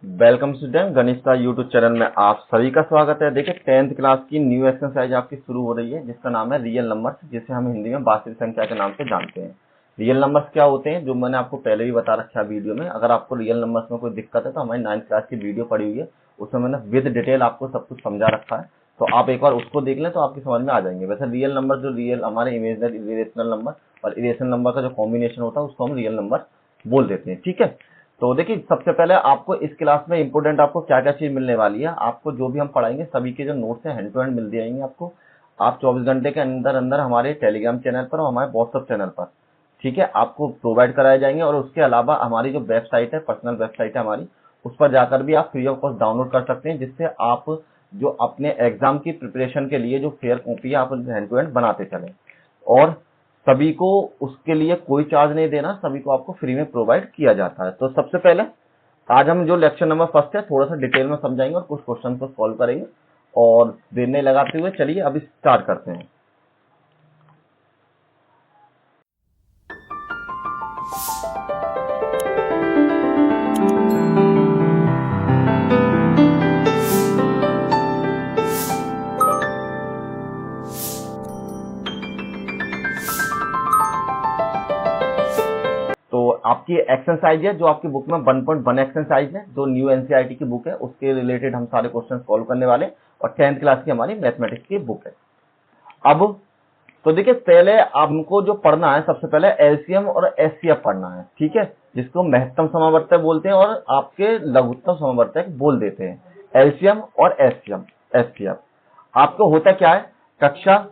Welcome student, गणित का YouTube channel में आप सभी का स्वागत है। देखिए 10th क्लास की न्यू एक्सरसाइज आपकी शुरू हो रही है, जिसका नाम है रियल नंबर्स, जिसे हम हिंदी में वास्तविक संख्या के नाम से जानते हैं। रियल नंबर्स क्या होते हैं, जो मैंने आपको पहले भी बता रखा है वीडियो में। अगर आपको रियल नंबर्स में कोई दिक्कत है तो हमारी 9th क्लास की वीडियो पड़ी हुई है, उसमें मैंने विद डिटेल आपको सब कुछ समझा रखा है, तो आप एक बार उसको देख लें तो आपकी समझ में आ जाएंगे। वैसे रियल नंबर जो रियल हमारे इमेजनरी इरेशनल नंबर और इरेशनल नंबर का जो कॉम्बिनेशन होता है उसको हम रियल नंबर बोल देते हैं। ठीक है, तो देखिए सबसे पहले आपको इस क्लास में इंपोर्टेंट आपको क्या क्या चीज मिलने वाली है। आपको जो भी हम पढ़ाएंगे सभी के जो नोट्स हैं हैंड टू हैंड मिल जाएंगे आपको। आप 24 घंटे के अंदर अंदर हमारे टेलीग्राम चैनल पर और हमारे व्हाट्सएप चैनल पर, ठीक है, आपको प्रोवाइड कराए जाएंगे। और उसके अलावा हमारी जो वेबसाइट है, पर्सनल वेबसाइट है हमारी, उस पर जाकर भी आप फ्री ऑफ कॉस्ट डाउनलोड कर सकते हैं, जिससे आप जो अपने एग्जाम की प्रिपरेशन के लिए जो फेयर कॉपी है आप हैंड टू हैंड बनाते चले। और सभी को उसके लिए कोई चार्ज नहीं देना, सभी को आपको फ्री में प्रोवाइड किया जाता है। तो सबसे पहले आज हम जो लेक्चर नंबर फर्स्ट है थोड़ा सा डिटेल में समझाएंगे और कुछ क्वेश्चन को सॉल्व करेंगे। और देर नहीं लगाते हुए चलिए अब स्टार्ट करते हैं। तो आपकी एक्सरसाइज है जो आपकी बुक में 1.1 एक्सरसाइज है, जो न्यू एनसीईआरटी की बुक है, उसके रिलेटेड हम सारे क्वेश्चन सॉल्व करने वाले। और 10th क्लास की हमारी मैथमेटिक्स की बुक है। अब तो देखिए पहले हमको जो पढ़ना है, सबसे पहले एलसीएम और एचसीएफ पढ़ना है, ठीक है, जिसको महत्तम समवर्तक बोलते हैं और आपके लघुत्तम समवर्तक बोल देते हैं। एलसीएम और एचसीएफ आपको होता क्या है, कक्षा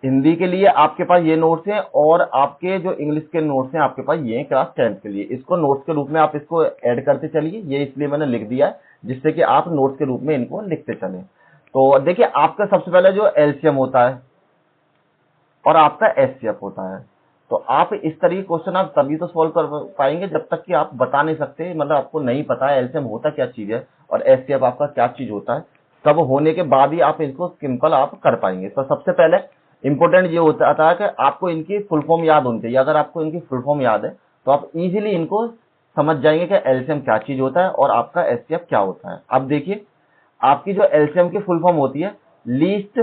हिंदी के लिए आपके पास ये नोट्स हैं और आपके जो इंग्लिश के नोट्स हैं आपके पास ये हैं क्लास 10th के लिए। इसको नोट्स के रूप में आप इसको ऐड करते चलिए, ये इसलिए मैंने लिख दिया है जिससे कि आप नोट्स के रूप में इनको लिखते चलें। तो देखिए आपका सबसे पहले जो एलसीएम होता है और आपका एचसीएफ होता है, तो आप इस तरह के क्वेश्चन आप तभी तो सॉल्व कर पाएंगे जब तक कि आप बता नहीं सकते, मतलब आपको नहीं पता है एलसीएम होता क्या चीज है और एचसीएफ आपका क्या चीज होता है। सब होने के बाद ही आप इनको सिंपल आप कर पाएंगे। तो सबसे पहले इंपॉर्टेंट ये होता है कि आपको इनकी फुल फॉर्म याद होनी चाहिए। अगर आपको इनकी फुल फॉर्म याद है तो आप इजीली इनको समझ जाएंगे कि एलसीएम क्या चीज होता है और आपका एचसीएफ क्या होता है। अब देखिए आपकी जो एलसीएम की फुल फॉर्म होती है, लीस्ट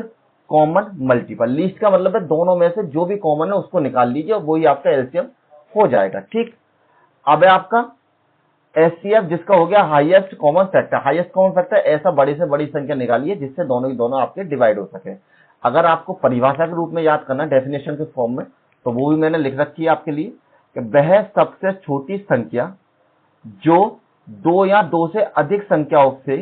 कॉमन मल्टीपल। लीस्ट का मतलब है दोनों में से जो भी कॉमन है उसको निकाल लीजिए और वही आपका एलसीएम हो जाएगा। ठीक, अब है आपका एचसीएफ, जिसका हो गया highest common factor. Highest common factor ऐसा बड़ी से बड़ी संख्या निकालिए जिससे दोनों की दोनों आपके डिवाइड हो सके। अगर आपको परिभाषा के रूप में याद करना, डेफिनेशन के फॉर्म में, तो वो भी मैंने लिख रखी है आपके लिए कि वह सबसे छोटी संख्या जो दो या दो से अधिक संख्याओं से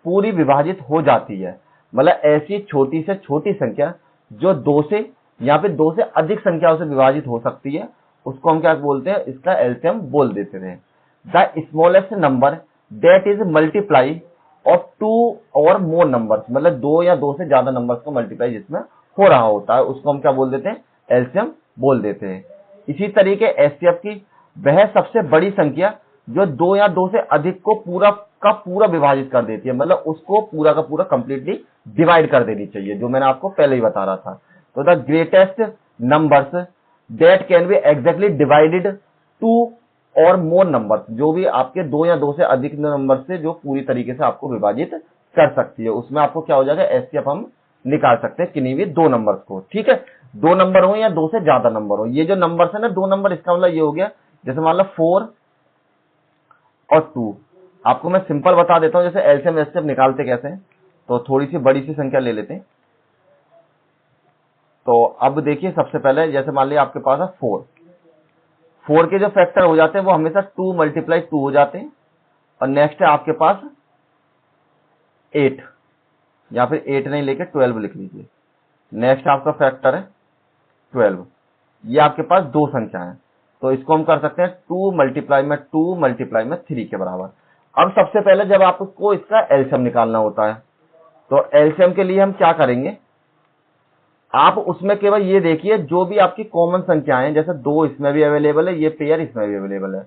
पूरी विभाजित हो जाती है। मतलब ऐसी छोटी से छोटी संख्या जो दो से या फिर दो से अधिक संख्याओं से विभाजित हो सकती है, उसको हम क्या बोलते हैं, इसका एलसीएम बोल देते हैं। The smallest number that is multiply of two or more numbers, मतलब दो या दो से ज्यादा नंबर्स का मल्टीप्लाई जिसमें हो रहा होता है उसको हम क्या बोल देते हैं, एलसीएम बोल देते हैं। इसी तरीके एचसीएफ की वह सबसे बड़ी संख्या जो दो या दो से अधिक को पूरा का पूरा विभाजित कर देती है, मतलब उसको पूरा का पूरा कंप्लीटली डिवाइड कर देनी चाहिए, जो मैंने आपको पहले ही बता रहा था। तो the greatest numbers that can be exactly divided two or more numbers, जो भी आपके दो या दो से अधिक नंबर से जो पूरी तरीके से आपको विभाजित कर सकती है, उसमें आपको क्या हो जाएगा, एचसीएफ हम निकाल सकते हैं किन्हीं भी दो नंबर्स को। ठीक है, दो नंबर हो या दो से ज्यादा नंबर हो, ये जो नंबर्स है ना दो नंबर, इसका मतलब ये हो गया, जैसे मान लो 4 और 2। आपको मैं सिंपल बता देता हूं जैसे एलसीएम एचसीएफ निकालते कैसे हैं। तो थोड़ी सी बड़ी सी संख्या ले लेते हैं। तो अब देखिए सबसे पहले जैसे मान लिया आपके पास है 4 के जो फैक्टर हो जाते हैं वो हमेशा 2 मल्टीप्लाई 2 हो जाते हैं। और नेक्स्ट है आपके पास 8, या फिर 8 नहीं लेके 12 लिख लीजिए। नेक्स्ट आपका फैक्टर है 12। ये आपके पास दो संख्या है, तो इसको हम कर सकते हैं 2 मल्टीप्लाई में 2 मल्टीप्लाई में 3 के बराबर। अब सबसे पहले जब आपको इसका एलसीएम निकालना होता है, तो एलसीएम के लिए हम क्या करेंगे, आप उसमें केवल ये देखिए जो भी आपकी कॉमन संख्याएं हैं, जैसे 2 इसमें भी अवेलेबल है, ये पेयर इसमें भी अवेलेबल है,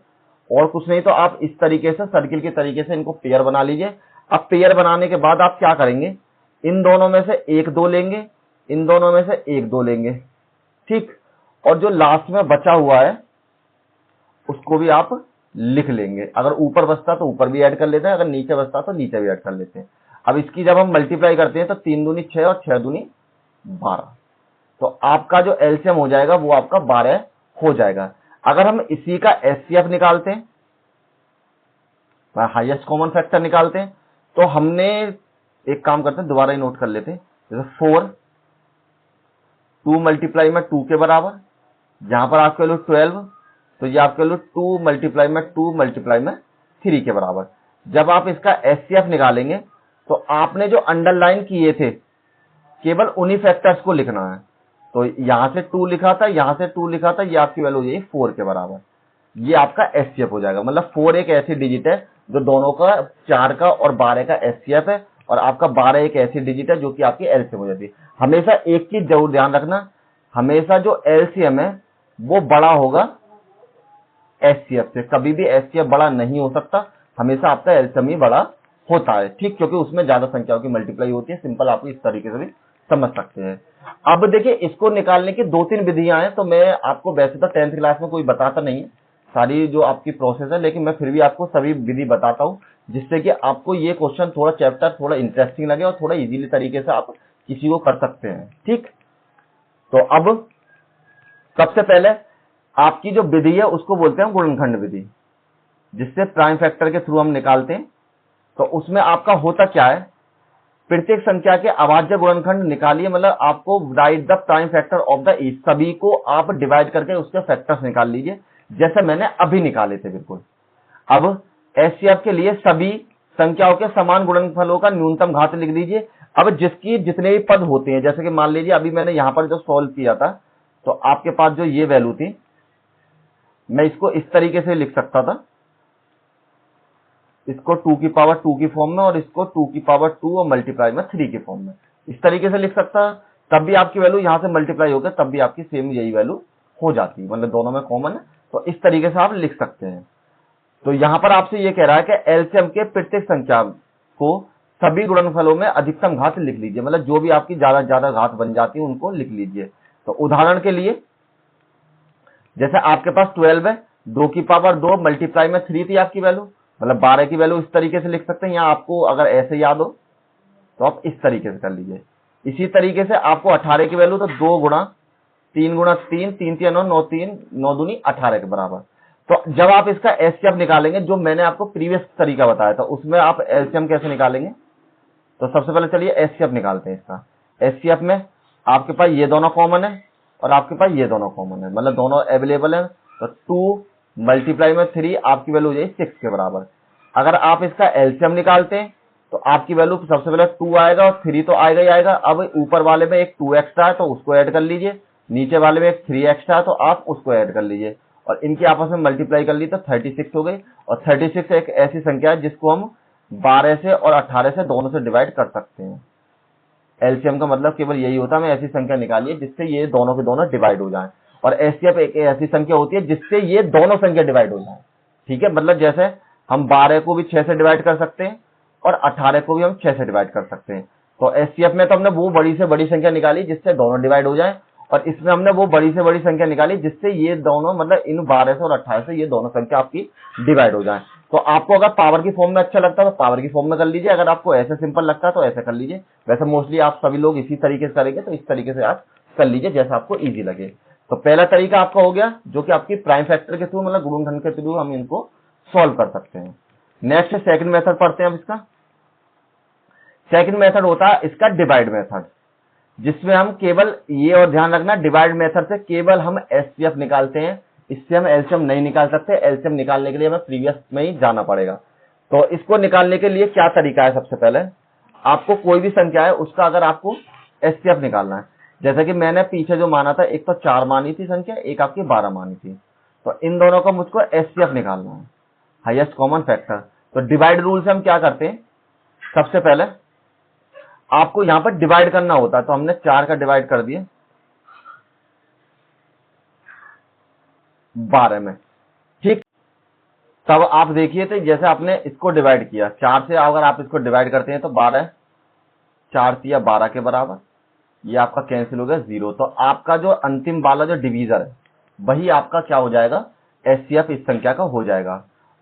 और कुछ नहीं तो आप इस तरीके से सर्किल के तरीके से इनको पेयर बना लीजिए। अब पेयर बनाने के बाद आप क्या करेंगे, इन दोनों में से 1 2 लेंगे, इन दोनों में से 1 2 लेंगे। ठीक, और जो लास्ट में बचा हुआ है उसको भी आप लिख लेंगे। अगर ऊपर बचता तो ऊपर भी ऐड कर लेते हैं, अगर नीचे बचता तो नीचे भी ऐड कर लेते हैं। अब इसकी जब हम मल्टीप्लाई करते हैं तो 3 दूनी 6 और 6 दूनी 12, तो आपका जो एलसीएम हो जाएगा वो आपका 12 हो जाएगा। अगर हम इसी का एचसीएफ निकालते हैं, हाईएस्ट कॉमन फैक्टर निकालते हैं, तो हमने एक काम करते हैं, दोबारा ही नोट कर लेते हैं। जैसे 4 2 मल्टीप्लाई में 2 के बराबर, जहां पर आपके वैल्यू 12, तो ये आपके वैल्यू 2 मल्टीप्लाई में 2 मल्टीप्लाई में 3 के बराबर। जब आप इसका एचसीएफ निकालेंगे तो आपने जो अंडरलाइन किए थे केवल उन्हीं फैक्टर्स को लिखना है। तो यहां से 2 लिखा था, यहां से 2 लिखा था, ये आपकी वैल्यू हो जाएगी 4 के बराबर। ये आपका एचसीएफ हो जाएगा। मतलब 4 एक ऐसी डिजिट है जो दोनों का 4 का और 12 का एचसीएफ है, और आपका 12 एक ऐसी डिजिट है जो कि आपकी एलसीएम हो जाती है। हमेशा एक चीज जरूर ध्यान रखना, हमेशा जो एलसीएम है वो बड़ा होगा एचसीएफ से, कभी भी एचसीएफ बड़ा नहीं हो सकता, हमेशा आपका एलसीएम ही बड़ा होता है, ठीक, क्योंकि उसमें ज्यादा संख्याओं की मल्टीप्लाई होती है। सिंपल आप इस तरीके से भी समझ सकते हैं। अब देखिए, इसको निकालने की 2-3 विधियां हैं, तो मैं आपको वैसे तो 10th क्लास में कोई बताता नहीं है सारी जो आपकी प्रोसेस है, लेकिन मैं फिर भी आपको सभी विधि बताता हूं, जिससे कि आपको ये क्वेश्चन थोड़ा चैप्टर थोड़ा इंटरेस्टिंग लगे और थोड़ा इजीली तरीके से आप किसी को कर सकते हैं, ठीक। तो अब सबसे पहले आपकी जो विधि है उसको बोलते हैं गुणनखंड विधि, जिससे प्राइम फैक्टर के थ्रू हम निकालते हैं। तो उसमें आपका होता क्या है, प्रत्येक संख्या के अभाज्य गुणनखंड निकालिए, मतलब आपको right the prime factor of the each, सभी को आप डिवाइड करके उसके फैक्टर्स निकाल लीजिए, जैसे मैंने अभी निकाले थे बिल्कुल। अब एचसीएफ के लिए सभी संख्याओं के समान गुणनफलों का न्यूनतम घात लिख दीजिए। अब जिसकी जितने भी पद होते हैं, जैसे कि मान लीजिए अभी मैंने यहां पर जो सॉल्व किया था, तो आपके पास जो ये वैल्यू थी, मैं इसको इस तरीके से लिख सकता था, इसको 2 की पावर 2 की फॉर्म में, और इसको 2 की पावर 2 और मल्टीप्लाई में 3 की फॉर्म में, इस तरीके से लिख सकता। तब भी आपकी वैल्यू यहां से मल्टीप्लाई होकर तब भी आपकी सेम यही वैल्यू हो जाती है, मतलब दोनों में कॉमन है, तो इस तरीके से आप लिख सकते हैं। तो यहां पर आपसे ये कह रहा है कि एलसीएम के प्रत्येक संख्या को सभी गुणनफलों में अधिकतम घात लिख लीजिए, मतलब जो भी आपकी ज्यादा से ज्यादा घात बन जाती है उनको लिख लीजिए। तो उदाहरण के लिए, जैसे आपके पास 12 है, 2 की पावर 2 मल्टीप्लाई में 3 थी आपकी वैल्यू, मतलब 12 की वैल्यू इस तरीके से लिख सकते हैं, या आपको अगर ऐसे याद हो तो आप इस तरीके से कर लीजिए। इसी तरीके से आपको 18 की वैल्यू, तो 2 गुणा 3 गुणा 3, 3 3 9 9 3 9 दूनी 18 के बराबर। तो जब आप इसका एचसीएफ निकालेंगे, जो मैंने आपको प्रीवियस तरीका बताया था उसमें आप एलसीएम कैसे निकालेंगे, तो सबसे पहले चलिए एचसीएफ निकालते हैं इसका। एचसीएफ में आपके पास ये दोनों कॉमन है और आपके पास ये दोनों कॉमन है, मतलब दोनों अवेलेबल है, तो 2 मल्टीप्लाई में 3 आपकी वैल्यू हो जाएगी 6 के बराबर। अगर आप इसका एलसीएम निकालते हैं तो आपकी वैल्यू सबसे पहले 2 आएगा और 3 तो आएगा ही आएगा। अब ऊपर वाले में एक 2 एक्स्ट्रा है तो उसको ऐड कर लीजिए, नीचे वाले में एक 3 एक्स्ट्रा है तो आप उसको ऐड कर लीजिए, और इनकी आपस में मल्टीप्लाई कर ली तो 36 हो गई। और 36 एक ऐसी संख्या है जिसको हम 12 से और 18 से दोनों से डिवाइड कर सकते हैं। एलसीएम का मतलब केवल यही होता है, हमें ऐसी संख्या निकालिए जिससे ये दोनों के दोनों डिवाइड हो जाएं, और एचसीएफ एक ऐसी संख्या होती है जिससे ये दोनों संख्या डिवाइड हो जाए, ठीक है। मतलब जैसे हम 12 को भी 6 से डिवाइड कर सकते हैं और 18 को भी हम 6 से डिवाइड कर सकते हैं। तो एचसीएफ में तो हमने वो बड़ी से बड़ी संख्या निकाली जिससे दोनों डिवाइड हो जाए, और इसमें हमने वो बड़ी से बड़ी संख्या निकाली जिससे ये दोनों, मतलब इन 12 से और 18 से ये दोनों संख्या आपकी डिवाइड हो जाए। तो आपको अगर पावर की फॉर्म में अच्छा लगता है तो पावर की फॉर्म में कर लीजिए, अगर आपको ऐसे सिंपल लगता है तो ऐसे कर लीजिए। वैसे मोस्टली आप सभी लोग इसी तरीके से करेंगे, तो इस तरीके से आप कर लीजिए जैसा आपको इजी लगे। तो पहला तरीका आपका हो गया, जो कि आपकी प्राइम फैक्टर के थ्रू, मतलब गुणनखंड के थ्रू हम इनको सॉल्व कर सकते हैं। नेक्स्ट सेकंड मेथड पढ़ते हैं अब इसका। सेकंड मेथड होता है इसका डिवाइड मेथड, जिसमें हम केवल ये, और ध्यान रखना, डिवाइड मेथड से केवल हम एचसीएफ निकालते हैं, इससे हम एलसीएम नहीं निकाल सकते। एलसीएम निकालने के लिए हमें प्रीवियस में ही जाना पड़ेगा। तो इसको निकालने के लिए क्या तरीका है, सबसे पहले आपको कोई भी संख्या है उसका अगर आपको एचसीएफ निकालना है, जैसे कि मैंने पीछे जो माना था, एक तो 4 मानी थी संख्या, एक आपकी 12 मानी थी, तो इन दोनों का मुझको एचसीएफ निकालना है, हाईएस्ट कॉमन फैक्टर। तो डिवाइड रूल से हम क्या करते हैं, सबसे पहले आपको यहां पर डिवाइड करना होता है, तो हमने 4 का डिवाइड कर दिया 12 में, ठीक। तब आप देखिए, तो जैसे आपने इसको डिवाइड किया 4 से, अगर आप इसको डिवाइड करते हैं तो 12 4 तिया 12 के बराबर, ये आपका कैंसिल हो गया 0। तो आपका जो अंतिम वाला जो डिवीजर है वही आपका क्या हो जाएगा, एचसीएफ इस संख्या का हो जाएगा।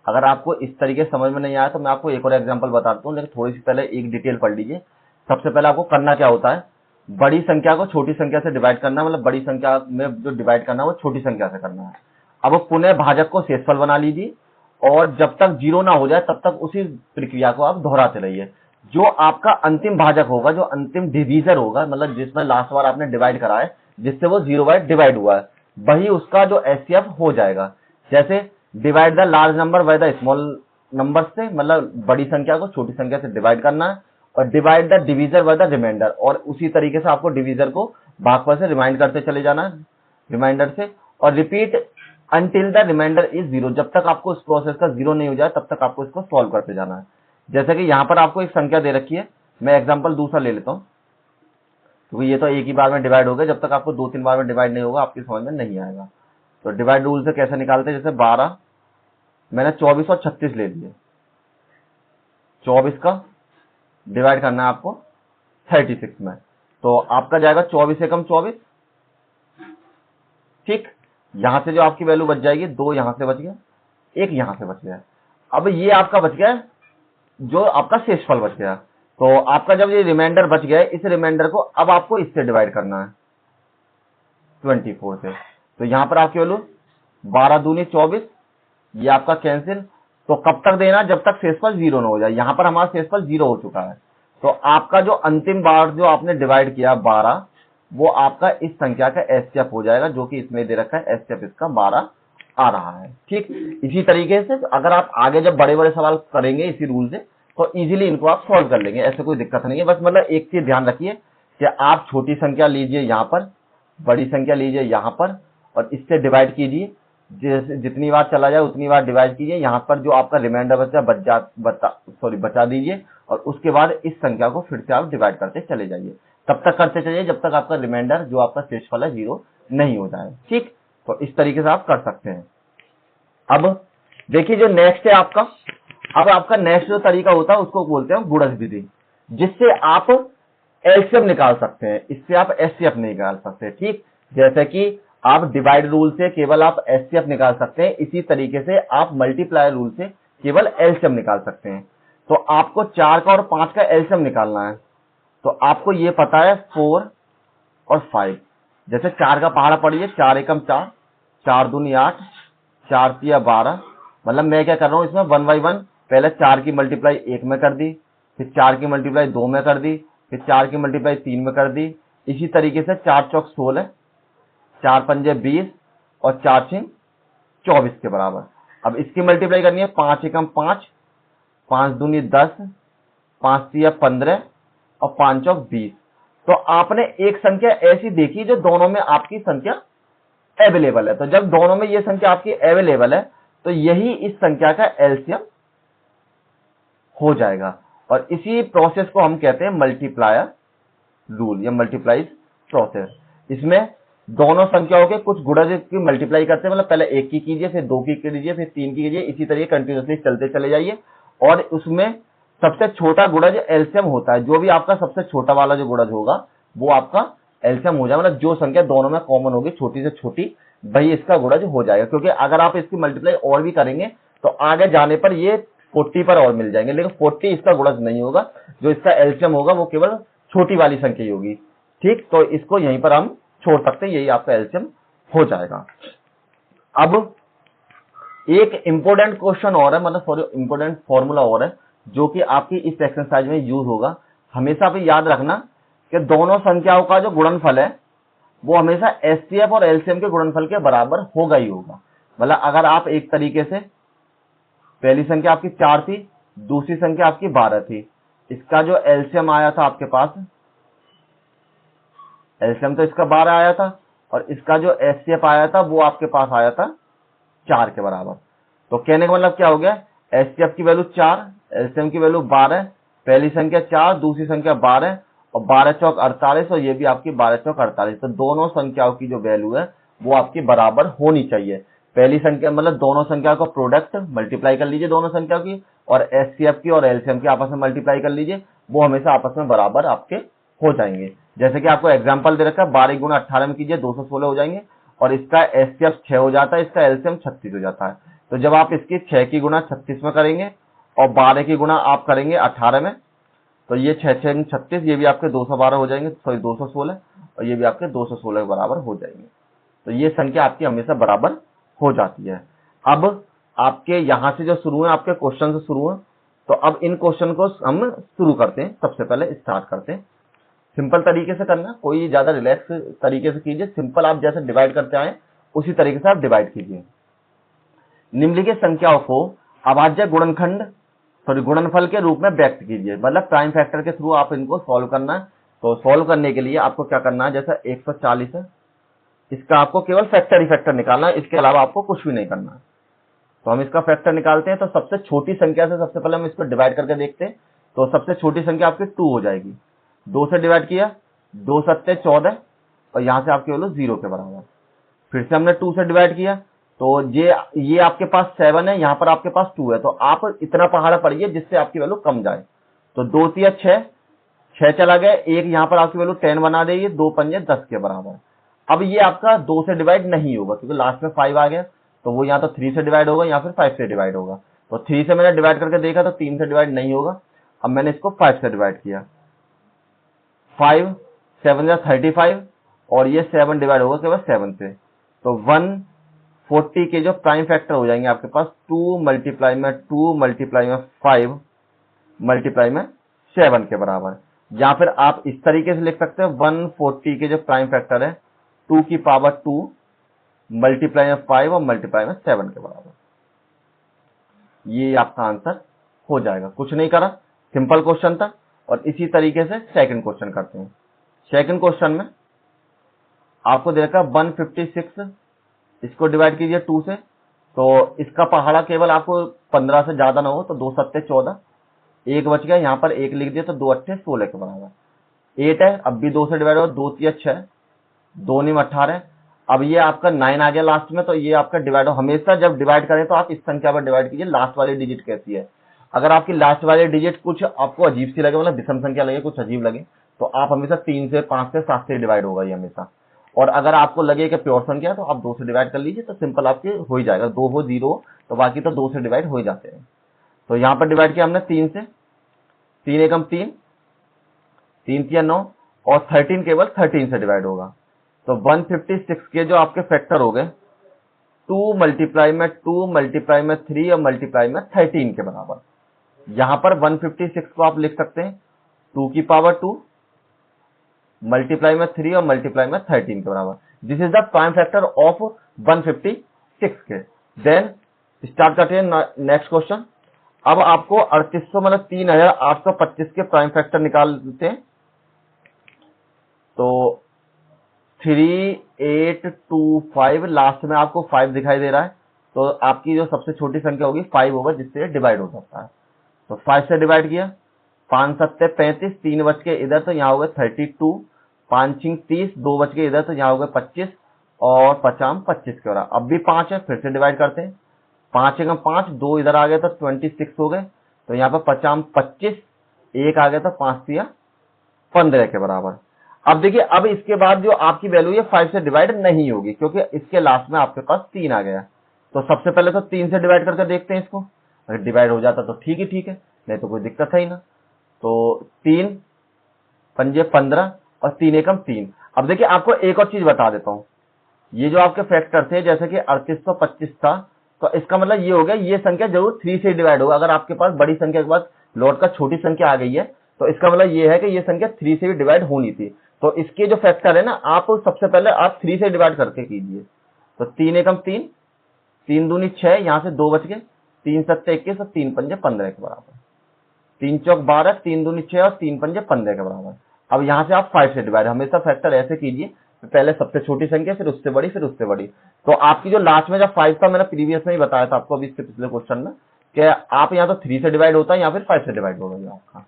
अगर आपको इस तरीके से समझ में नहीं आया तो मैं आपको एक और एग्जांपल बताता हूँ, लेकिन थोड़ी सी पहले एक डिटेल पढ़ लीजिए। सबसे पहले आपको करना क्या होता है, बड़ी संख्या को छोटी संख्या से डिवाइड करना, मतलब बड़ी संख्या में जो डिवाइड करना है वो छोटी संख्या से करना है। अब पुनः भाजक को शेषफल बना लीजिए और जब तक 0 ना हो जाए तब तक उसी प्रक्रिया को आप दोहराते रहिए। जो आपका अंतिम भाजक होगा, जो अंतिम डिवीजर होगा, मतलब जिसमें लास्ट बार आपने डिवाइड करा है, जिससे वो 0 बाय डिवाइड हुआ है, वही उसका जो एचसीएफ हो जाएगा। जैसे divide the large number by the small number से, मतलब बड़ी संख्या को छोटी संख्या से डिवाइड करना है, और divide the divisor by the remainder, और उसी तरीके से आपको डिवीजर को भागफल से रिमाइंड करते चले जाना है, रिमाइंडर से, और repeat until the remainder is 0। जब तक आपको इस प्रोसेस का 0 नहीं हो जाए तब तक आपको इसको सॉल्व करते जाना है। जैसे कि यहाँ पर आपको एक संख्या दे रखी है, मैं एग्जांपल दूसरा ले लेता हूँ, क्योंकि ये तो एक ही बार में डिवाइड हो गया, जब तक आपको 2-3 बार में डिवाइड नहीं होगा आपकी समझ में नहीं आएगा। तो डिवाइड रूल से कैसे निकालते हैं, जैसे 12 मैंने 24 और 36 ले लिए, 24 का डिवाइड करना है आपको 36 में, तो आपका जाएगा 24 एकम 24। ठीक, यहां से जो आपकी वैल्यू बच जाएगी, 2 यहां से बच गया, 1 यहां से बच गया। अब ये आपका बच गया जो आपका शेषफल बच गया। तो आपका जब ये रिमाइंडर बच गया, इस रिमाइंडर को अब आपको इससे डिवाइड करना है 24 से। तो यहां पर आपकी वैल्यू 12 दूनी 24, ये आपका कैंसिल। तो कब तक देना, जब तक शेषफल 0 ना हो जाए। यहां पर हमारा शेषफल 0 हो चुका है, तो आपका जो अंतिम बार जो आपने डिवाइड किया 12, वो आपका इस संख्या का एचसीएफ हो जाएगा, जो कि इसमें दे रखा है एचसीएफ इसका 12 आ रहा है। ठीक, इसी तरीके से अगर आप आगे जब बड़े बड़े सवाल करेंगे इसी रूल से, तो इजीली इनको आप सॉल्व कर लेंगे, ऐसे कोई दिक्कत नहीं है। बस मतलब एक चीज ध्यान रखिए कि आप छोटी संख्या लीजिए यहाँ पर, बड़ी संख्या लीजिए यहाँ पर, और इससे डिवाइड कीजिए, जितनी बार चला जाए उतनी बार डिवाइड कीजिए। यहाँ पर जो आपका रिमाइंडर बचा दीजिए, और उसके बाद इस संख्या को फिर से आप डिवाइड करते चले जाइए। तब तक करते चलिए जब तक आपका रिमाइंडर जो आपका शेषफल है 0 नहीं हो जाए। ठीक, तो इस तरीके से आप कर सकते हैं। अब देखिए जो नेक्स्ट है आपका, अब आपका नेक्स्ट जो तरीका होता है उसको बोलते हैं गुणज विधि, जिससे आप एलसीएम निकाल सकते हैं, इससे आप एचसीएफ नहीं निकाल सकते। ठीक, जैसे कि आप डिवाइड रूल से केवल आप एचसीएफ निकाल सकते हैं, इसी तरीके से आप मल्टीप्लाई रूल से केवल एलसीएम निकाल सकते हैं। तो आपको 4 का और 5 का एलसीएम निकालना है, तो आपको ये पता है 4 और 5। जैसे 4 का पहाड़ा पढ़िए, 4 एकम 4, 4 दूनी 8, 4 तिया 12। मतलब मैं क्या कर रहा हूं इसमें 1 बाई 1, पहले 4 की मल्टीप्लाई 1 में कर दी, फिर 4 की मल्टीप्लाई 2 में कर दी, फिर 4 की मल्टीप्लाई 3 में कर दी। इसी तरीके से 4 चौक 16, 4 पंजे 20 और 4 छीं 24 के बराबर। अब इसकी मल्टीप्लाई करनी है 5 एकम 5, 5 दूनी 10, 5 तिया 15 और 5 चौक 20। तो आपने एक संख्या ऐसी देखी जो दोनों में आपकी संख्या अवेलेबल है। तो जब दोनों में ये संख्या आपकी अवेलेबल है तो यही इस संख्या का एलसीएम हो जाएगा, और इसी प्रोसेस को हम कहते हैं मल्टीप्लायर रूल या मल्टीप्लाइज प्रोसेस। इसमें दोनों संख्याओं के कुछ गुणज की मल्टीप्लाई करते हैं, मतलब पहले 1 की कीजिए, फिर 2 की कीजिए, फिर 3 की कीजिए, इसी तरीके कंटिन्यूअसली चलते चले जाइए। और उसमें सबसे छोटा गुणज एलसीएम होता है, जो भी आपका सबसे छोटा वाला जो गुणज होगा वो आपका एलसीएम हो जाएगा। मतलब जो संख्या दोनों में कॉमन होगी, छोटी से छोटी, वही इसका गुणज हो जाएगा। क्योंकि अगर आप इसकी मल्टीप्लाई और भी करेंगे तो आगे जाने पर ये 40 पर और मिल जाएंगे, लेकिन 40 इसका गुणज नहीं होगा। जो इसका एलसीएम होगा वो केवल छोटी वाली संख्या ही होगी। ठीक, तो इसको यहीं पर हम छोड़ सकते हैं, यही आपका एलसीएम हो जाएगा। अब एक इंपोर्टेंट क्वेश्चन और है, मतलब इंपोर्टेंट फॉर्मूला और है, जो कि आपकी इस एक्सरसाइज में यूज होगा। हमेशा भी याद रखना कि दोनों संख्याओं का जो गुणनफल है वो हमेशा एचसीएफ और एलसीएम के गुणनफल के बराबर होगा ही होगा। मतलब अगर आप एक तरीके से, पहली संख्या आपकी 4 थी, दूसरी संख्या आपकी 12 थी, इसका जो एलसीएम आया था आपके पास, एलसीएम तो इसका 12 आया था, और इसका जो एचसीएफ आया था वो आपके पास आया था 4 के बराबर। तो कहने का मतलब क्या हो गया, एचसीएफ की वैल्यू 4, एलसीएम की वैल्यू 12, पहली संख्या 4, दूसरी संख्या 12, और 12 चौक 48, और ये भी आपकी 12 चौक 48। तो दोनों संख्याओं की जो वैल्यू है वो आपकी बराबर होनी चाहिए। पहली संख्या मतलब दोनों संख्याओं का प्रोडक्ट मल्टीप्लाई कर लीजिए दोनों संख्याओं की, और एचसीएफ की और एलसीएम की आपस में मल्टीप्लाई कर लीजिए, वो हमेशा आपस में बराबर आपके हो जाएंगे। जैसे कि आपको एग्जाम्पल दे रखा है, 12 गुणा 18 में कीजिए 216 हो जाएंगे, और इसका एचसीएफ 6 हो जाता है, इसका एलसीएम 36 हो जाता है। तो जब आप इसकी 6 की गुणा 36 में करेंगे और 12 की गुणा आप करेंगे 18 में, तो ये 6 6 36, ये भी आपके 212 हो जाएंगे, सॉरी 216, और ये भी आपके 216 के बराबर हो जाएंगे। तो ये संख्या आपकी हमेशा बराबर हो जाती है। अब आपके यहां से जो शुरू है, आपके क्वेश्चन से शुरू है, तो अब इन क्वेश्चन को हम शुरू करते हैं। सबसे पहले स्टार्ट करते हैं, सिंपल तरीके से करना, कोई ज्यादा रिलैक्स तरीके से कीजिए। सिंपल आप जैसे डिवाइड करते आए उसी तरीके से आप डिवाइड कीजिए। निम्नलिखित संख्याओं को अभाज्य गुणनखंड सॉरी गुणनफल के रूप में व्यक्त कीजिए। मतलब प्राइम फैक्टर के थ्रू आप इनको सॉल्व करना है। तो सॉल्व करने के लिए आपको क्या करना है, जैसा 140 है, इसका आपको केवल फैक्टर ही फैक्टर निकालना है, इसके अलावा आपको कुछ भी नहीं करना है। तो हम इसका फैक्टर निकालते हैं। तो सबसे छोटी संख्या से सबसे पहले हम इसको डिवाइड करके देखते हैं। तो सबसे छोटी संख्या आपकी 2 हो जाएगी। 2 से डिवाइड किया, 2 सत्ते 14, और यहां से आपकी वैल्यू 0 के बराबर। फिर से हमने 2 से डिवाइड किया, तो ये आपके पास 7 है, यहां पर आपके पास 2 है। तो आप इतना पहाड़ा पड़िए जिससे आपकी वैल्यू कम जाए। तो 2 तिया 6, 6 चला गया, 1 यहां पर आपकी वैल्यू 10 बना देगी, 2 पंजे 10 के बराबर। अब ये आपका 2 से डिवाइड नहीं होगा क्योंकि लास्ट में 5 आ गया, तो वो या तो 3 से डिवाइड होगा या फिर 5 से डिवाइड होगा। तो 3 से मैंने डिवाइड करके देखा तो 3 से डिवाइड नहीं होगा। अब मैंने इसको 5 से डिवाइड किया, 5 7 या 35, और ये 7 डिवाइड होगा केवल 7 से। तो 140 के जो प्राइम फैक्टर हो जाएंगे आपके पास 2 मल्टीप्लाई में 2 मल्टीप्लाई में 5 मल्टीप्लाई में 7 के बराबर। या फिर आप इस तरीके से लिख सकते हैं, 140 के जो प्राइम फैक्टर है 2 की पावर 2 मल्टीप्लाई में 5 और मल्टीप्लाई में 7 के बराबर। ये आपका आंसर हो जाएगा। कुछ नहीं करा, सिंपल क्वेश्चन था। और इसी तरीके से सेकंड क्वेश्चन करते हैं। सेकंड क्वेश्चन में आपको देखा 156, इसको डिवाइड कीजिए 2 से, तो इसका पहाड़ा केवल आपको 15 से ज्यादा ना हो, तो 2 सत्ते 14, 1 बच गया, यहां पर 1 लिख दिया, तो 2 अट्ठे 16 के बराबर। 8 है, अब भी 2 से डिवाइड हो, 2 तिया 6, 2 नीम 18। अब ये आपका 9 आ गया लास्ट में, तो ये आपका डिवाइड हो। हमेशा जब डिवाइड करें तो आप इस संख्या पर डिवाइड कीजिए, लास्ट वाली डिजिट कैसी है। अगर आपकी लास्ट वाली डिजिट कुछ आपको अजीब सी लगे, मतलब विषम संख्या लगे, कुछ अजीब लगे, तो आप हमेशा 3 से 5 से 7 से डिवाइड होगा ये हमेशा। और अगर आपको लगे कि प्योर संख्या है तो आप 2 से डिवाइड कर लीजिए, तो सिंपल आपके हो ही जाएगा। 2 हो 0 तो बाकी तो 2 से डिवाइड हो ही जाते हैं। तो यहां पर डिवाइड किया हमने 3 से, 3 एकम 3, 3 तिया 9, और 13 केवल 13 से डिवाइड होगा। तो 156 के जो आपके फैक्टर हो गए 2 मल्टीप्लाई में 2 मल्टीप्लाई में 3 और मल्टीप्लाई में 13 के बराबर। यहां पर 156 को आप लिख सकते हैं 2 की पावर 2 मल्टीप्लाई में 3 और मल्टीप्लाई में 13 के बराबर। This is the prime factor of 156 के। देन स्टार्ट करते हैं नेक्स्ट क्वेश्चन। अब आपको 3800 मतलब 3825 के प्राइम फैक्टर निकालते हैं। तो 3825, लास्ट में आपको 5 दिखाई दे रहा है, तो आपकी जो सबसे छोटी संख्या होगी 5 होगा, जिससे डिवाइड हो सकता है। तो 5 से डिवाइड किया, 5 सत्ते 35, 3 बच के इधर, तो यहाँ हो गए 32, 5 छिंग 30, 2 बच के इधर, तो यहाँ हो गए 25, और 50 25 के बराबर। अब भी 5 है, फिर से डिवाइड करते हैं, 5 एकम 5, 2 इधर आ गए तो 26 हो गए। तो यहाँ पर 50 25, 1 आ गया तो 5 तिया 15 के बराबर। अब देखिए, अब इसके बाद जो आपकी वैल्यू है 5 से डिवाइड नहीं होगी, क्योंकि इसके लास्ट में आपके पास 3 आ गया। तो सबसे पहले तो 3 से डिवाइड करके देखते हैं इसको, अगर डिवाइड हो जाता तो ठीक है, नहीं तो कोई दिक्कत है ही ना। तो 3 पंजे 15 और 3 एकम 3। अब देखिए, आपको एक और चीज बता देता हूं, ये जो आपके फैक्टर थे जैसे कि 3825 था, तो इसका मतलब ये हो गया ये संख्या जरूर 3 से डिवाइड होगा। अगर आपके पास बड़ी संख्या के बाद लौट का छोटी संख्या आ गई है, तो इसका मतलब ये है कि ये संख्या 3 से भी डिवाइड होनी थी। तो इसके जो फैक्टर है ना, आप सबसे पहले आप 3 से डिवाइड करके कीजिए। तो 3 एकम 3, 3 दूनी 6, यहां से 2 बच गए, 3 सत्ते 21 और 3 पंजे 15 के बराबर। 3 चौक 12, 3 दूनी 6 और 3 पंजे 15 के बराबर। अब यहां से आप 5 से डिवाइड, हमेशा फैक्टर ऐसे कीजिए, पहले सबसे छोटी संख्या, फिर उससे बड़ी, फिर उससे बड़ी। तो आपकी जो लास्ट में जब 5 था, मैंने प्रीवियस में ही बताया था आपको, अभी इससे पिछले क्वेश्चन में, कि आप यहाँ तो 3 से डिवाइड होता है या फिर 5 से डिवाइड होगा ये आपका।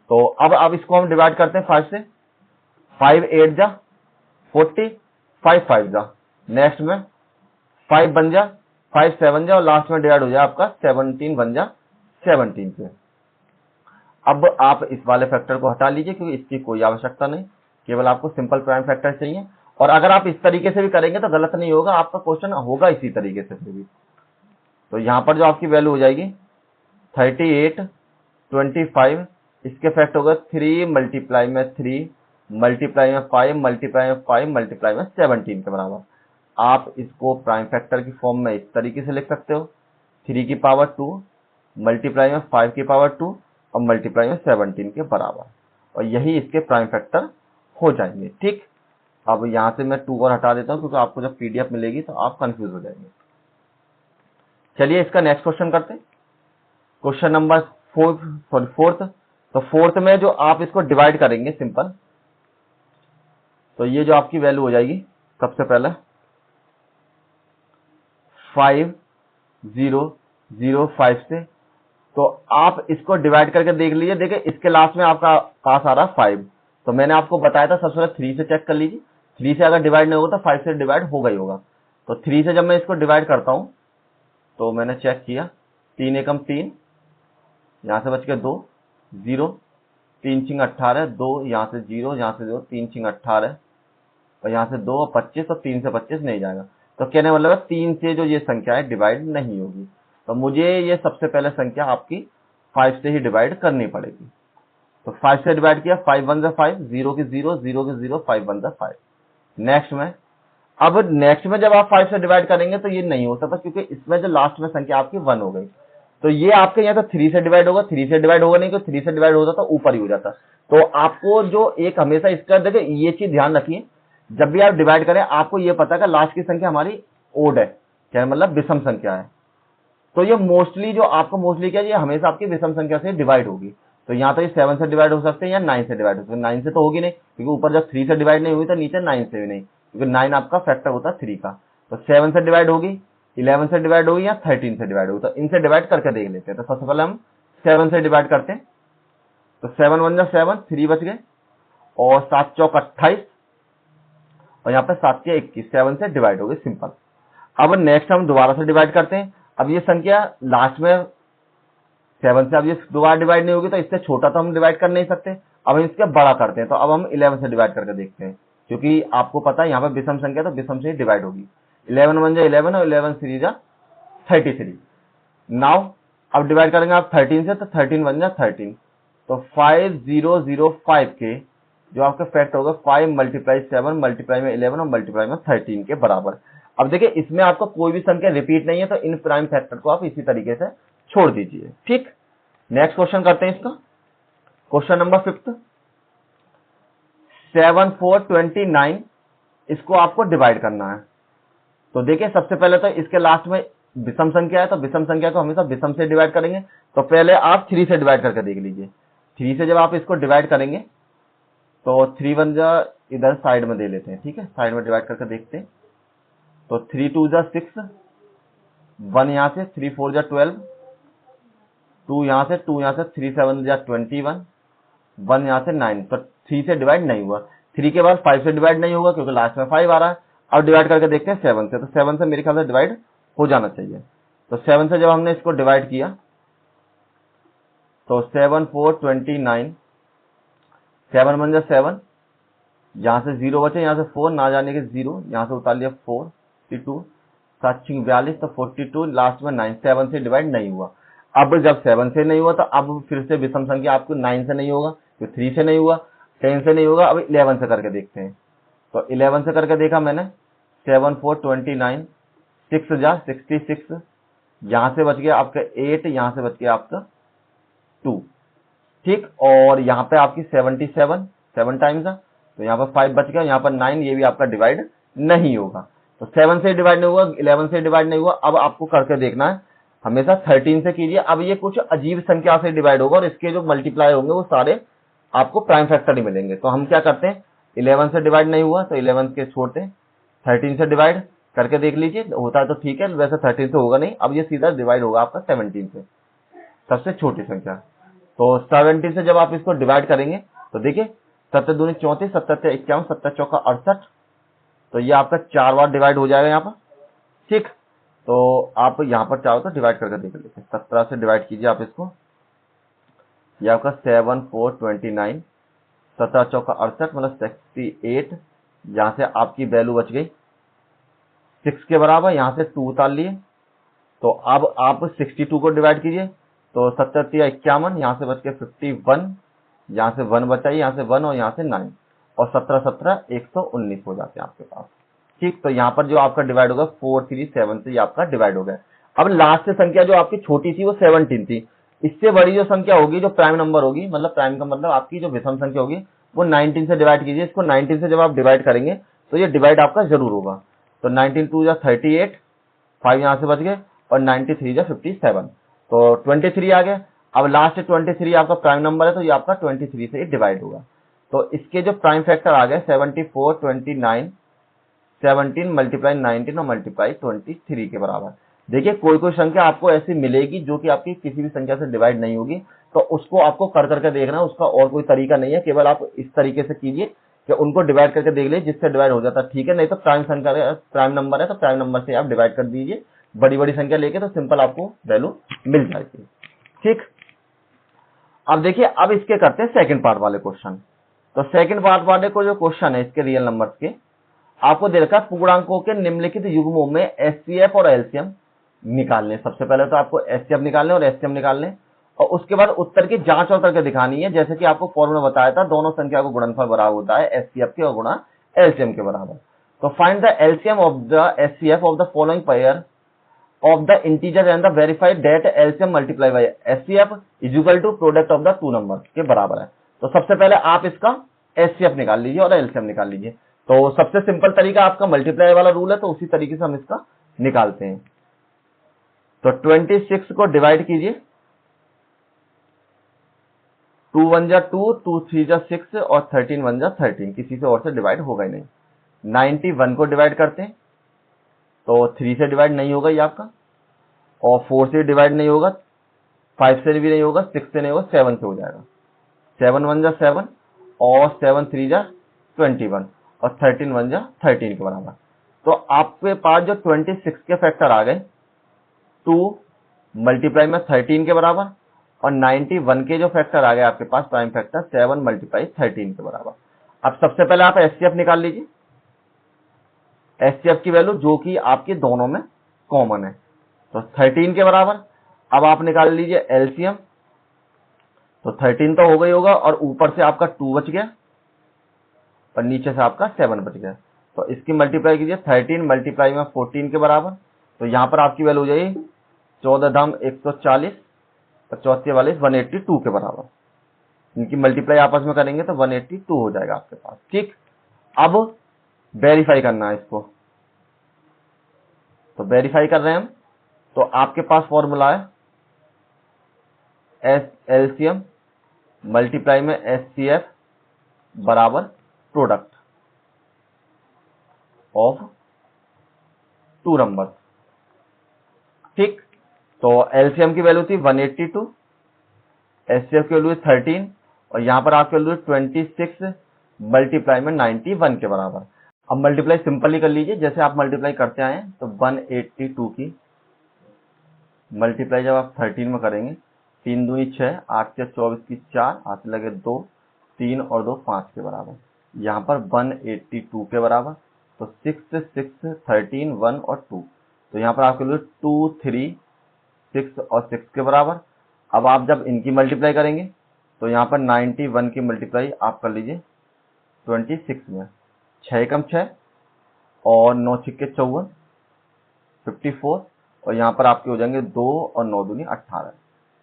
तो अब इसको हम डिवाइड करते हैं 5 से। 5 8 जा 40, 5 5 जा, नेक्स्ट में 5 बन जा, 5 7 जा, और लास्ट में डिवाइड हो जाए आपका 17 बन जा 17 पे। अब आप इस वाले फैक्टर को हटा लीजिए, क्योंकि इसकी कोई आवश्यकता नहीं, केवल आपको सिंपल प्राइम फैक्टर चाहिए। और अगर आप इस तरीके से भी करेंगे तो गलत नहीं होगा, आपका क्वेश्चन होगा इसी तरीके से फिर भी। तो यहाँ पर जो आपकी वैल्यू हो जाएगी 38, 25, इसके फैक्ट होगा 3 मल्टीप्लाई में 3 मल्टीप्लाई में 5 मल्टीप्लाई में 5 मल्टीप्लाई में 17 के बराबर। आप इसको प्राइम फैक्टर की फॉर्म में इस तरीके से लिख सकते हो, 3 की पावर 2 मल्टीप्लाई में 5 की पावर 2 और मल्टीप्लाई में 17 के बराबर, और यही इसके प्राइम फैक्टर हो जाएंगे। ठीक, अब यहां से मैं 2 और हटा देता हूं क्योंकि आपको जब पीडीएफ मिलेगी तो आप कंफ्यूज हो जाएंगे। चलिए इसका नेक्स्ट क्वेश्चन करते हैं, क्वेश्चन नंबर फोर्थ। तो फोर्थ में जो आप इसको डिवाइड करेंगे सिंपल, तो ये जो आपकी वैल्यू हो जाएगी सबसे पहले 5005 से, तो आप इसको डिवाइड करके देख लीजिए। देखिए इसके लास्ट में आपका पास आ रहा 5, तो मैंने आपको बताया था सबसे पहले 3 से चेक कर लीजिए, 3 से अगर डिवाइड नहीं होगा तो 5 से डिवाइड होगा ही होगा। तो 3 से जब मैं इसको डिवाइड करता हूं तो मैंने चेक किया, 3 एकम 3, यहां से बच के 2, 0, 3 छिंग 18, 2 यहां से 0, यहां से 2, 3 छिंग 18 और यहां से 2 और 25, तो 3 से 25 नहीं जाएगा। तो कहने मतलब है 3 से जो ये संख्या है डिवाइड नहीं होगी, तो मुझे ये सबसे पहले संख्या आपकी 5 से ही डिवाइड करनी पड़ेगी। तो 5 से डिवाइड किया, 5 1 5, 0 की 0, 0 की 0, 5 1 5। नेक्स्ट में, अब नेक्स्ट में जब आप 5 से डिवाइड करेंगे तो ये नहीं हो सकता क्योंकि इसमें जो लास्ट में संख्या आपकी 1 हो गई, तो ये आपके यहाँ तो 3 से डिवाइड होगा, 3 से डिवाइड होगा नहीं, क्योंकि 3 से डिवाइड होता तो ऊपर ही हो जाता। तो आपको जो एक हमेशा इसका देखिए ये चीज ध्यान रखिए, जब भी आप डिवाइड करें आपको ये पता है कि लास्ट की संख्या हमारी ओड है, क्या मतलब विषम संख्या है, तो ये मोस्टली जो आपको मोस्टली क्या, ये हमेशा आपकी विषम संख्या से डिवाइड होगी। तो यहाँ तो ये 7 से डिवाइड हो सकते हैं या 9 से डिवाइड हो सकते हैं, 9 से तो होगी नहीं क्योंकि ऊपर जब 3 से डिवाइड नहीं हुई तो नीचे 9 से भी नहीं, क्योंकि 9 आपका फैक्टर होता है 3 का। तो 7 से डिवाइड होगी, 11 से डिवाइड होगी या 13 से डिवाइड होगी, तो इनसे डिवाइड करके देख लेते हैं। तो सबसे पहले हम 7 से डिवाइड करते हैं, तो 7 1 जा 7, 3 बच गए, और 7 चौक 28, और यहाँ पे 7 के 21, 7 से डिवाइड हो गई सिंपल। अब नेक्स्ट हम दोबारा से डिवाइड करते हैं, अब ये संख्या लास्ट में 7 से अब ये दोबारा डिवाइड नहीं होगी, तो इससे छोटा तो हम डिवाइड कर नहीं सकते, अब हम इसके बड़ा करते हैं। तो अब हम 11 से डिवाइड करके देखते हैं, क्योंकि आपको पता है यहाँ पर विषम संख्या तो विषम से ही डिवाइड होगी। 11 1 जा 11 और 11 3 जा 33। नाउ अब डिवाइड करेंगे आप 13 से, तो 13 1 जा 13, तो 5005 के जो आपका फैक्ट होगा 5 मल्टीप्लाई 7 मल्टीप्लाई में 11 और मल्टीप्लाई में 13 के बराबर। अब देखिए इसमें आपको कोई भी संख्या रिपीट नहीं है, तो इन प्राइम फैक्टर को आप इसी तरीके से छोड़ दीजिए। ठीक, नेक्स्ट क्वेश्चन करते हैं इसका, क्वेश्चन नंबर 5, 7 4 29, इसको आपको डिवाइड करना है। तो देखिए सबसे पहले तो इसके लास्ट में विषम संख्या है, तो विषम संख्या को हमेशा विषम से डिवाइड करेंगे। तो पहले आप 3 से डिवाइड करके देख लीजिए, 3 से जब आप इसको डिवाइड करेंगे तो 3 1 जा इधर साइड में दे लेते हैं, ठीक है, साइड में डिवाइड करके देखते हैं। तो 3 2 जा 6, 1 यहां से, 3 4 जा 12, 2 यहां से, 2 यहां से, 3 7 जा 21, 1 यहां से 9, तो 3 से डिवाइड नहीं हुआ। 3 के बाद 5 से डिवाइड नहीं होगा क्योंकि लास्ट में 5 आ रहा है। अब डिवाइड करके देखते हैं 7 से, तो 7 से मेरे ख्याल से डिवाइड हो जाना चाहिए। तो 7 से जब हमने इसको डिवाइड किया तो 7 4 29, 7 1 जा 7, यहां से 0 बचे, यहां से 4 ना जाने के 0, यहां से उतार लिया 4, 42, 7 छिंग 42, तो 42, लास्ट में 9, 7 से डिवाइड नहीं हुआ। अब जब 7 से नहीं हुआ तो अब फिर से विषम संख्या आपको 9 से नहीं होगा, तो 3 से नहीं हुआ, 10 से नहीं होगा, अब 11 से करके देखते हैं। तो 11 से करके देखा मैंने, 7 4 29, 6 जा 66, यहां से बच गया आपका 8, यहां से बच गया आपका 2, ठीक, और यहाँ पे आपकी 77 7 टाइम्स है, तो यहाँ पर 5 बच गया, यहाँ पर 9, ये भी आपका डिवाइड नहीं होगा। तो 7 से डिवाइड नहीं हुआ, 11 से डिवाइड नहीं हुआ। अब आपको करके देखना है, हमेशा 13 से कीजिए। अब ये कुछ अजीब संख्या से डिवाइड होगा और इसके जो मल्टीप्लाई होंगे वो सारे आपको प्राइम फैक्टर ही मिलेंगे। तो हम क्या करते हैं, 11 से डिवाइड नहीं हुआ तो 11 के छोड़ते हैं, 13 से डिवाइड करके देख लीजिए, होता है तो ठीक है, वैसे 13 से होगा नहीं। अब ये सीधा डिवाइड होगा आपका 17 से, सबसे छोटी संख्या। तो 17 से जब आप इसको डिवाइड करेंगे तो देखिए 7 दूनी 34, 7 से 51, 7 चौका 68, तो ये आपका 4 बार डिवाइड हो जाएगा यहाँ पर, ठीक। तो आप यहाँ पर चाहो तो डिवाइड करके देख लेते हैं, 17 से डिवाइड कीजिए आप इसको, ये आपका 7 4 29, 17 चौका 68 मतलब 68, यहाँ से आपकी वैल्यू बच गई 6 के बराबर, यहाँ से 2 उतार लिए, तो अब आप 62 को डिवाइड कीजिए, तो 70 या 51, यहाँ से बच के 51, यहाँ से 1 बचा, यहाँ से 1 और यहाँ से 9, और 17 17 119 हो जाते हैं आपके पास। ठीक, तो यहाँ पर जो आपका डिवाइड होगा 437 से ये आपका डिवाइड हो गया। अब लास्ट संख्या जो आपकी छोटी थी वो 17 थी, इससे बड़ी जो संख्या होगी, जो प्राइम नंबर होगी, मतलब प्राइम का मतलब आपकी जो विषम संख्या होगी, वो 19 से डिवाइड कीजिए। इसको 19 से जब आप डिवाइड करेंगे तो ये डिवाइड आपका जरूर होगा। तो 19 2 जा 38, 5 यहाँ से बच गए, और 93 जा 57, तो 23 आ गया। अब लास्ट 23 आपका प्राइम नंबर है, तो ये आपका 23 से ही डिवाइड होगा। तो इसके जो प्राइम फैक्टर आ गए 74, 29, 17 मल्टीप्लाई 19 और मल्टीप्लाई 23 के बराबर। देखिए कोई कोई संख्या आपको ऐसी मिलेगी जो कि आपकी किसी भी संख्या से डिवाइड नहीं होगी, तो उसको आपको कर करके देखना है, उसका और कोई तरीका नहीं है, केवल आप इस तरीके से कीजिए कि उनको डिवाइड करके देख लीजिए, जिससे डिवाइड हो जाता है ठीक है, नहीं तो प्राइम संख्या, प्राइम नंबर है तो प्राइम नंबर से आप डिवाइड कर दीजिए, बड़ी बड़ी संख्या लेके तो सिंपल आपको वैल्यू मिल जाएगी। ठीक, अब देखिए अब इसके करते हैं सेकंड पार्ट वाले क्वेश्चन। तो सेकंड पार्ट वाले को जो क्वेश्चन है इसके रियल नंबर्स के, आपको दे रखा है पूर्णांकों के निम्नलिखित युग्मों में एचसीएफ और एलसीएम निकालने। सबसे पहले तो आपको एचसीएफ निकालने और एचसीएम निकालने, और उसके बाद उत्तर की जांच और करके दिखानी है, जैसे कि आपको फॉर्मूला बताया था, दोनों संख्या को गुणनफल बराबर होता है एचसीएफ के और गुणा एलसीएम के बराबर। तो find the LCM of the HCF of the following pair of the integer and the verified that LCM multiply by HCF is equal to product of the two number के बराबर है। तो सबसे पहले आप इसका एचसीएफ निकाल लीजिए और एलसीएम निकाल लीजिए। तो सबसे सिंपल तरीका आपका मल्टीप्लाई वाला रूल है, तो उसी तरीके से हम इसका निकालते हैं। तो 26 को डिवाइड कीजिए, 2 1 जा 2, 2 3 जा 6 और 13 1 जा 13, किसी से और से डिवाइड होगा ही नहीं। 91 को डिवाइड करते हैं, तो 3 से डिवाइड नहीं होगा ये आपका, और 4 से डिवाइड नहीं होगा, 5 से भी नहीं होगा, 6 से नहीं होगा, 7 से हो जाएगा। 7 1 जा 7 और 7 3 जा 21 और 13 1 जा 13 के बराबर। तो आपके पास जो 26 के फैक्टर आ गए 2 मल्टीप्लाई में 13 के बराबर, और 91 के जो फैक्टर आ गए आपके पास प्राइम फैक्टर 7 मल्टीप्लाई 13 के बराबर। अब सबसे पहले आप एचसीएफ निकाल लीजिए, एचसीएफ की वैल्यू जो कि आपके दोनों में कॉमन है, तो 13 के बराबर। अब आप निकाल लीजिए एलसीएम, तो 13 तो हो गई होगा, और ऊपर से आपका 2 बच गया और नीचे से आपका 7 बच गया, तो इसकी मल्टीप्लाई कीजिए 13 मल्टीप्लाई में 14 के बराबर। तो यहां पर आपकी वैल्यू हो जाएगी 14 धाम 140 और 14 वाले 182 के बराबर। इनकी मल्टीप्लाई आपस में करेंगे तो 182 हो जाएगा आपके पास। ठीक, अब वेरीफाई करना है इसको, तो वेरीफाई कर रहे हैं हम। तो आपके पास फॉर्मूला है एलसीएम मल्टीप्लाई में एचसीएफ बराबर प्रोडक्ट ऑफ टू नंबर। ठीक, तो एलसीएम की वैल्यू थी 182, एचसीएफ की वैल्यू 13, और यहां पर आपकी वैल्यू 26 मल्टीप्लाई में 91 के बराबर। अब मल्टीप्लाई सिंपल ही कर लीजिए, जैसे आप मल्टीप्लाई करते आए, तो 182 की मल्टीप्लाई जब आप 13 में करेंगे, 3 दूनी 6, 8 से 24 की 4, हाथ लगे 2, 3 और 2 5 के बराबर। यहाँ पर 182 के बराबर, तो 6 6 13 1 और 2, तो यहाँ पर आपके लिए 2 3 6 और 6 के बराबर। अब आप जब इनकी मल्टीप्लाई करेंगे, तो यहाँ पर 91 की मल्टीप्लाई आप कर लीजिए 26 में, 6 कम 6 और 9 छिक्के 54, 54, और यहाँ पर आपके हो जाएंगे 2 और 9 दूनी 18।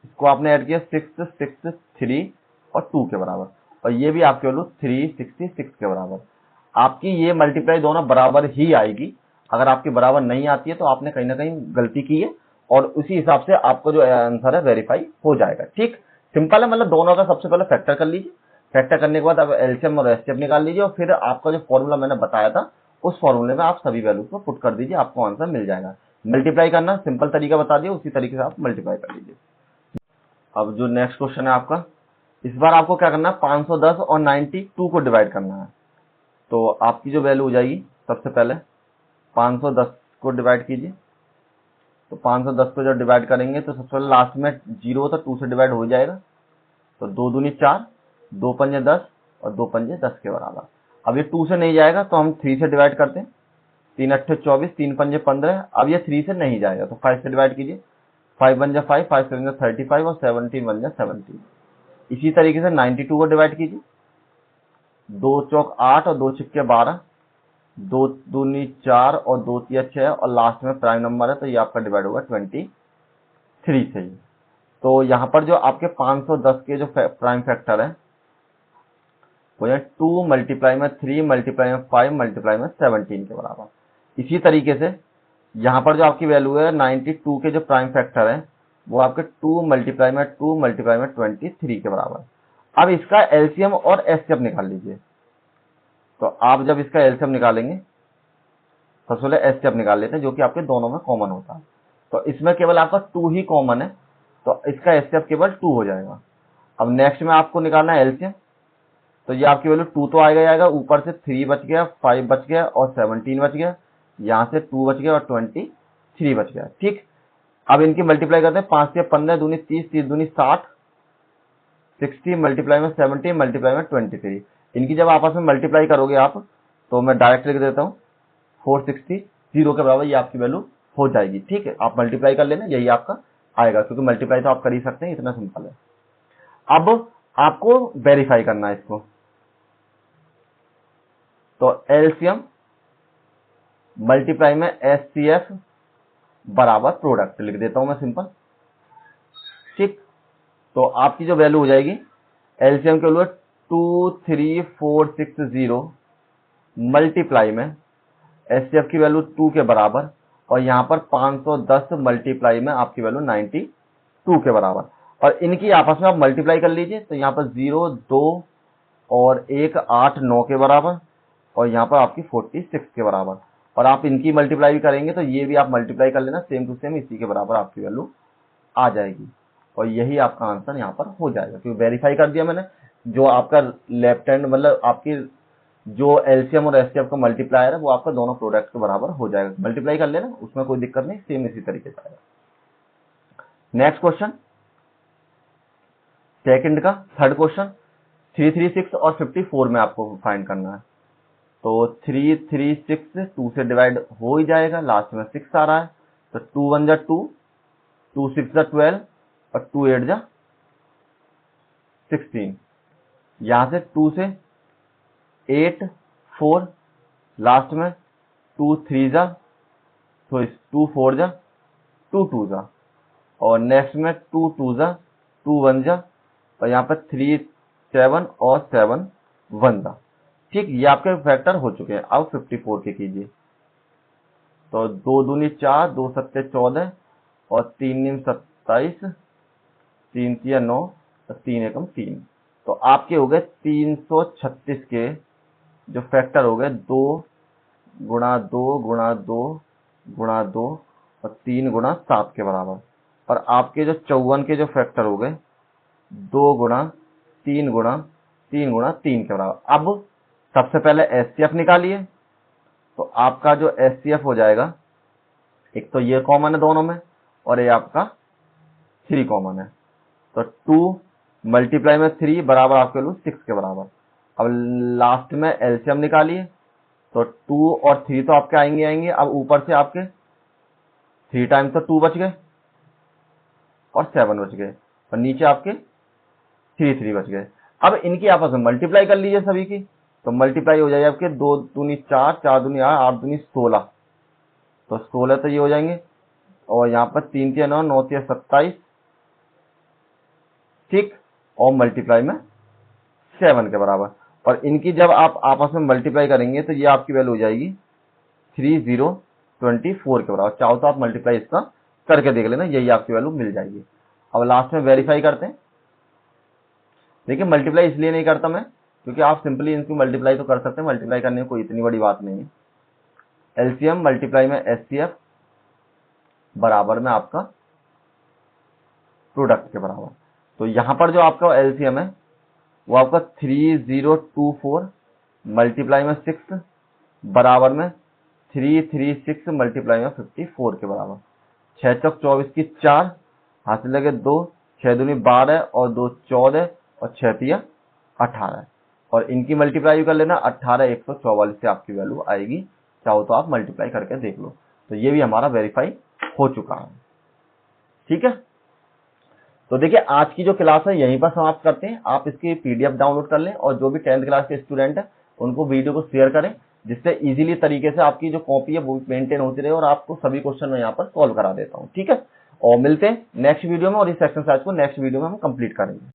इसको आपने ऐड किया 6 6 3 और 2 के बराबर, और ये भी आपके वैल्यू 366 के बराबर। आपकी ये मल्टीप्लाई दोनों बराबर ही आएगी। अगर आपकी बराबर नहीं आती है तो आपने कहीं ना कहीं गलती की है, और उसी हिसाब से आपको जो आंसर है वेरीफाई हो जाएगा। ठीक, सिंपल है, मतलब दोनों का सबसे पहले फैक्टर कर लीजिए, फैक्टर करने के बाद आप एलसीएम और एचसीएफ निकाल लीजिए, और फिर आपका जो फॉर्मूला मैंने बताया था उस फॉर्मूले में आप सभी वैल्यूज को पुट कर दीजिए, आपको आंसर मिल जाएगा। मल्टीप्लाई करना सिंपल तरीका बता दिया, उसी तरीके से आप मल्टीप्लाई कर लीजिए। अब जो नेक्स्ट क्वेश्चन है आपका, इस बार आपको क्या करना है, 510 और 92 को डिवाइड करना है। तो आपकी जो वैल्यू हो जाएगी, सबसे पहले 510 को डिवाइड कीजिए, तो 510 को जब डिवाइड करेंगे तो सबसे पहले लास्ट में 0 तो 2 से डिवाइड हो जाएगा, तो 2 दूनी 4, 2 पंजे 10 और 2 पंजे 10 के बराबर। अब ये 2 से नहीं जाएगा तो हम 3 से डिवाइड करते हैं, 3 अट्ठे 24, 3 पंजे 15। अब ये 3 से नहीं जाएगा तो 5 से डिवाइड कीजिए। 5 बन जा 5, 5 7 जा 35 और 17 बन जा 17। इसी तरीके से 92 को डिवाइड कीजिए। 2 चौक 8 और 2 छिक्के 12, 2 दूनी 4 और 2 तिया 6 और लास्ट में प्राइम नंबर है तो ये आपका डिवाइड होगा 23 से ही। तो यहाँ पर जो आपके 510 के जो प्राइम फैक्टर है वो है 2 मल्टीप्लाई में 3 मल्टीप्लाई में 5 मल्टीप्लाई में 17 के बराबर। इसी तरीके से यहाँ पर जो आपकी वैल्यू है 92 के जो प्राइम फैक्टर है वो आपके 2 मल्टीप्लाई में 2 मल्टीप्लाई में 23 के बराबर। अब इसका एलसीएम और एचसीएफ निकाल लीजिए। तो आप जब इसका एलसीएम निकालेंगे सबसे पहले एचसीएफ निकाल लेते हैं जो कि आपके दोनों में कॉमन होता है। तो इसमें केवल आपका 2 ही कॉमन है तो इसका एचसीएफ केवल 2 हो जाएगा। अब नेक्स्ट में आपको निकालना है एलसीएम। तो ये आपकी वैल्यू 2 तो आएगा आएगा, ऊपर से 3 बच गया, 5 बच गया और 17 बच गया, यहाँ से 2 बच गया और 23 बच गया। ठीक, अब इनकी मल्टीप्लाई करते हैं। 5 से 15 दूनी 30, 30 दूनी 60, 60 मल्टीप्लाई में 70 मल्टीप्लाई में 23। इनकी जब आपस में मल्टीप्लाई करोगे आप तो मैं डायरेक्ट लिख देता हूँ 460 0 के बराबर ये आपकी वैल्यू हो जाएगी। ठीक है, आप मल्टीप्लाई कर लेना, यही आपका आएगा क्योंकि मल्टीप्लाई तो आप कर ही सकते हैं, इतना सिंपल है। अब आपको वेरीफाई करना है इसको। तो एलसीएम मल्टीप्लाई में एचसीएफ बराबर प्रोडक्ट लिख देता हूं मैं सिंपल। ठीक, तो आपकी जो वैल्यू हो जाएगी एलसीएम की वैल्यू 23460 मल्टीप्लाई में एचसीएफ की वैल्यू 2 के बराबर और यहाँ पर 510 मल्टीप्लाई में आपकी वैल्यू 92 के बराबर। और इनकी आपस में आप मल्टीप्लाई कर लीजिए तो यहाँ पर 0 2 और 1 8 9 के बराबर और यहाँ पर आपकी 46 के बराबर। और आप इनकी मल्टीप्लाई भी करेंगे तो ये भी आप मल्टीप्लाई कर लेना, सेम टू सेम इसी के बराबर आपकी वैल्यू आ जाएगी। और यही आपका आंसर यहाँ पर हो जाएगा क्योंकि वेरीफाई कर दिया मैंने। जो आपका लेफ्ट हैंड मतलब आपकी जो एलसीएम और एचसीएफ का मल्टीप्लायर है वो आपका दोनों प्रोडक्ट के बराबर हो जाएगा। मल्टीप्लाई कर लेना, उसमें कोई दिक्कत नहीं, सेम इसी तरीके से आएगा। नेक्स्ट क्वेश्चन, सेकंड का थर्ड क्वेश्चन, 336 और 54 में आपको फाइंड करना है। तो 336 2 से डिवाइड हो ही जाएगा, लास्ट में 6 आ रहा है तो 2 1 जा 2, 2 6 जा 12 और 2 8 जा 16। यहां से 2 से 8 4, लास्ट में 2 3 जा तो 2 4 जा 2 2 जा और नेक्स्ट में 2 2 जा 2 1 जा और यहाँ पर 3 7 और 7 1 जा। ठीक, ये आपके फैक्टर हो चुके हैं। अब 54 के कीजिए। तो 2 दूनी 4, 2 सत्ते 14 और 3 नीम 27, 3 तिया 9 और 3 एकम 3। तो आपके हो गए 336 के जो फैक्टर हो गए 2 गुणा 2 गुणा 2 गुणा 2 और 3 गुणा 7 के बराबर। और आपके जो 54 के जो फैक्टर हो गए 2 गुणा 3 गुणा 3 गुणा 3 के बराबर। अब सबसे पहले एचसीएफ निकालिए। तो आपका जो एचसीएफ हो जाएगा, एक तो ये कॉमन है दोनों में और ये आपका 3 कॉमन है। तो 2 मल्टीप्लाई में 3 बराबर आपके वैल्यू 6 के बराबर। अब लास्ट में एलसीएम निकालिए। तो 2 और 3 तो आपके आएंगे। अब ऊपर से आपके 3 टाइम्स तो 2 बच गए और 7 बच गए और नीचे आपके 3 बच गए। अब इनकी आपस में मल्टीप्लाई कर लीजिए सभी की। तो मल्टीप्लाई हो जाएगी आपके 2 दूनी 4, 4 दूनी 8, 8 दूनी 16। तो 16 तो ये हो जाएंगे और यहाँ पर 3 तिया 9, 9 तिया 27। ठीक, और मल्टीप्लाई में 7 के बराबर। और इनकी जब आप आपस में मल्टीप्लाई करेंगे तो ये आपकी वैल्यू हो जाएगी 3024 के बराबर। चाहो तो आप मल्टीप्लाई इसका करके देख लेना, यही आपकी वैल्यू मिल जाएगी। अब लास्ट में वेरीफाई करते हैं। देखिए मल्टीप्लाई इसलिए नहीं करता मैं क्योंकि आप सिंपली इनकी मल्टीप्लाई तो कर सकते हैं, मल्टीप्लाई करने में कोई इतनी बड़ी बात नहीं है। एलसीएम मल्टीप्लाई में एचसीएफ बराबर में आपका प्रोडक्ट के बराबर। तो यहां पर जो आपका एलसीएम है वो आपका 3024 मल्टीप्लाई में 6 बराबर में 336 मल्टीप्लाई में 54 के बराबर। 6 चौक 24 की 4, हाथ से लगे 2, 6 दूनी 12 और 2 14 और 6 तिया 18। और इनकी मल्टीप्लाई कर लेना 18 144 से आपकी वैल्यू आएगी चाहो तो आप मल्टीप्लाई करके देख लो। तो ये भी हमारा वेरीफाई हो चुका है। ठीक है, तो देखिए आज की जो क्लास है यहीं पर समाप्त करते हैं। आप इसकी पीडीएफ डाउनलोड कर लें और जो भी 10th क्लास के स्टूडेंट हैं उनको वीडियो को शेयर करें, जिससे इजीली तरीके से आपकी जो कॉपी है वो मेंटेन होती रहे और आपको सभी क्वेश्चन मैं यहाँ पर सॉल्व करा देता हूँ। ठीक है, और मिलते हैं नेक्स्ट वीडियो में, और इस एक्सरसाइज को नेक्स्ट वीडियो में हम कंप्लीट करेंगे।